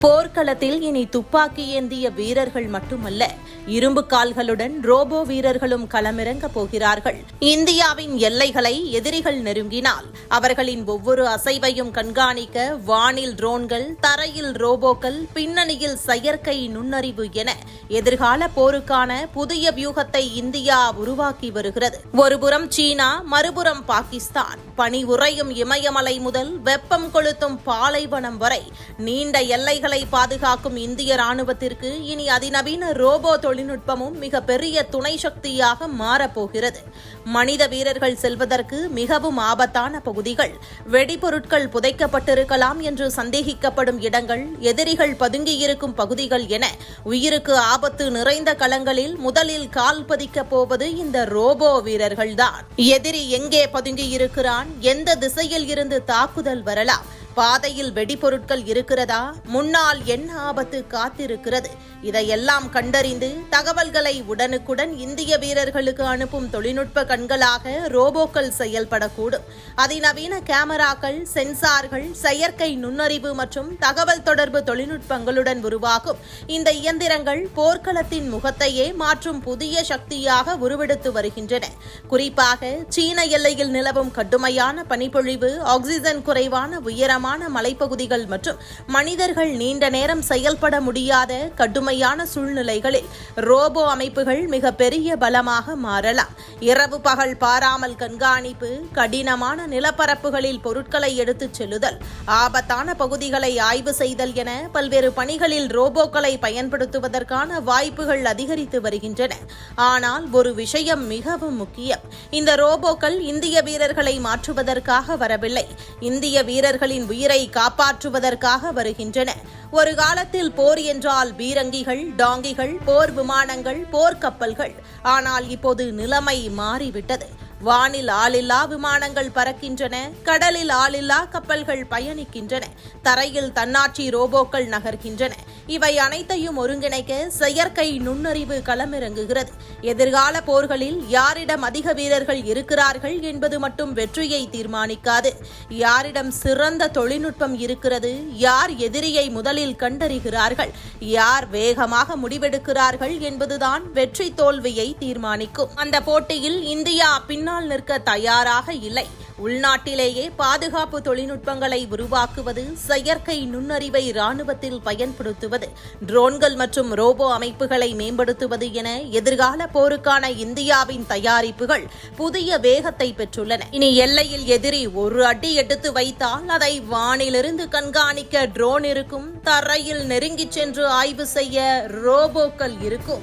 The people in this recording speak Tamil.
போர்க்களத்தில் இனி துப்பாக்கி ஏந்திய வீரர்கள் மட்டுமல்ல, இரும்பு கால்களுடன் ரோபோ வீரர்களும் களமிறங்க போகிறார்கள். இந்தியாவின் எல்லைகளை எதிரிகள் நெருங்கினால் அவர்களின் ஒவ்வொரு அசைவையும் கண்காணிக்க வானில் ட்ரோன்கள், தரையில் ரோபோக்கள், பின்னணியில் செயற்கை நுண்ணறிவு என எதிர்கால போருக்கான புதிய வியூகத்தை இந்தியா உருவாக்கி வருகிறது. ஒருபுறம் சீனா, மறுபுறம் பாகிஸ்தான். பனி உறையும் இமயமலை முதல் வெப்பம் கொளுத்தும் பாலைவனம் வரை நீண்ட எல்லைகள் பாதுகாக்கும் இந்திய ராணுவத்திற்கு இனி அதிநவீன ரோபோ தொழில்நுட்பமும் மிக பெரிய துணை சக்தியாக மாறப்போகிறது. மனித வீரர்கள் செல்வதற்கு மிகவும் ஆபத்தான பகுதிகள், வெடிபொருட்கள் புதைக்கப்பட்டிருக்கலாம் என்று சந்தேகிக்கப்படும் இடங்கள், எதிரிகள் பதுங்கியிருக்கும் பகுதிகள் என உயிருக்கு ஆபத்து நிறைந்த களங்களில் முதலில் கால் பதிக்கப் போவது இந்த ரோபோ வீரர்கள்தான். எதிரி எங்கே பதுங்கியிருக்கிறான், எந்த திசையில் இருந்து தாக்குதல் வரலாம், பாதையில் வெடிபொருட்கள் இருக்கிறதா, முன்னால் என்ன ஆபத்து காத்திருக்கிறது, இதையெல்லாம் கண்டறிந்து தகவல்களை உடனுக்குடன் இந்திய வீரர்களுக்கு அனுப்பும் தொழில்நுட்ப கண்களாக ரோபோக்கள் செயல்படக்கூடும். அதிநவீன கேமராக்கள், சென்சார்கள், செயற்கை நுண்ணறிவு மற்றும் தகவல் தொடர்பு தொழில்நுட்பங்களுடன் உருவாகும் இந்த இயந்திரங்கள் போர்க்களத்தின் முகத்தையே மாற்றும் புதிய சக்தியாக உருவெடுத்து வருகின்றன. குறிப்பாக சீன எல்லையில் நிலவும் கடுமையான பனிப்பொழிவு, ஆக்சிஜன் குறைவான உயரமான மலைப்பகுதிகள் மற்றும் மனிதர்கள் நீண்ட நேரம் செயல்பட முடியாத கடுமையான சூழ்நிலைகளில் ரோபோ அமைப்புகள் மிக பெரிய பலமாக மாறலாம். இரவு பகல் பாராமல் கண்காணிப்பு, கடினமான நிலப்பரப்புகளில் பொருட்களை எடுத்துச் செல்லுதல், ஆபத்தான பகுதிகளை ஆய்வு செய்தல் என பல்வேறு பணிகளில் ரோபோக்களை பயன்படுத்துவதற்கான வாய்ப்புகள் அதிகரித்து வருகின்றன. ஆனால் ஒரு விஷயம் மிகவும் முக்கியம். இந்த ரோபோக்கள் இந்திய வீரர்களை மாற்றுவதற்காக வரவில்லை, இந்திய வீரர்களின் உயிரை காப்பாற்றுவதற்காக வருகின்றன. ஒரு காலத்தில் போர் என்றால் பீரங்கிகள், டாங்கிகள், போர் விமானங்கள், போர்க்கப்பல்கள். ஆனால் இப்போது நிலைமை மாறிவிட்டது. வானில் ஆளில்லா விமானங்கள் பறக்கின்றன, கடலில் ஆளில்லா கப்பல்கள் பயணிக்கின்றன, தரையில் தன்னாட்சி ரோபோக்கள் நகர்கின்றன. இவை அனைத்தையும் ஒருங்கிணைக்க செயற்கை நுண்ணறிவு களமிறங்குகிறது. எதிர்கால போர்களில் யாரிடம் அதிக வீரர்கள் இருக்கிறார்கள் என்பது மட்டும் வெற்றியை தீர்மானிக்காது. யாரிடம் சிறந்த தொழில்நுட்பம் இருக்கிறது, யார் எதிரியை முதலில் கண்டறிகிறார்கள், யார் வேகமாக முடிவெடுக்கிறார்கள் என்பதுதான் வெற்றி தோல்வியை தீர்மானிக்கும். அந்த போட்டியில் இந்தியா பின்னால் நிற்க தயாராக இல்லை. உள்நாட்டிலேயே பாதுகாப்பு தொழில்நுட்பங்களை உருவாக்குவது, செயற்கை நுண்ணறிவை ராணுவத்தில் பயன்படுத்துவது, ட்ரோன்கள் மற்றும் ரோபோ அமைப்புகளை மேம்படுத்துவது என எதிர்கால போருக்கான இந்தியாவின் தயாரிப்புகள் புதிய வேகத்தை பெற்றுள்ளன. இனி எல்லையில் எதிரி ஒரு அடி எடுத்து வைத்தால் அதை வானிலிருந்து கண்காணிக்க ட்ரோன் இருக்கும், தரையில் நெருங்கிச் சென்று ஆய்வு செய்ய ரோபோக்கள் இருக்கும்.